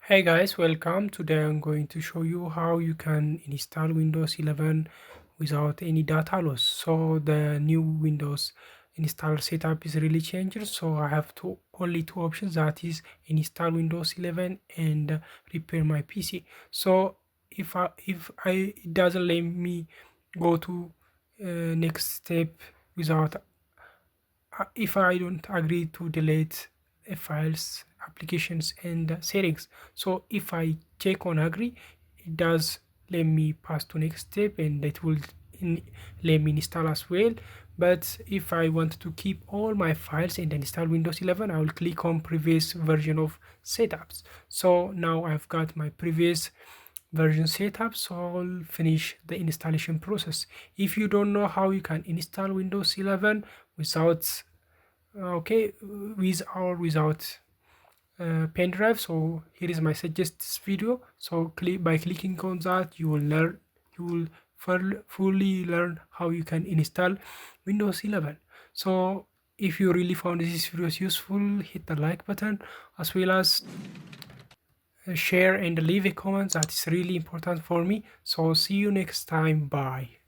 Hey guys, welcome. Today I'm going to show you how you can install Windows 11 without any data loss. So the new Windows install setup is really changed. So I have only two options, that is install Windows 11 and repair my PC. So if I it doesn't let me go to next step without if I don't agree to delete files, applications, and settings. So if I check on agree, it does let me pass to next step, and it will in, let me install as well. But if I want to keep all my files and install Windows 11, I will click on previous version of setups. So now I've got my previous version setup, so I'll finish the installation process. If you don't know how you can install Windows 11 without with or without pen drive, so here is my suggested video. So by clicking on that, you will fully learn how you can install Windows 11. So if you really found this video useful, hit the like button, as well as share and leave a comment. That is really important for me. So see you next time. Bye.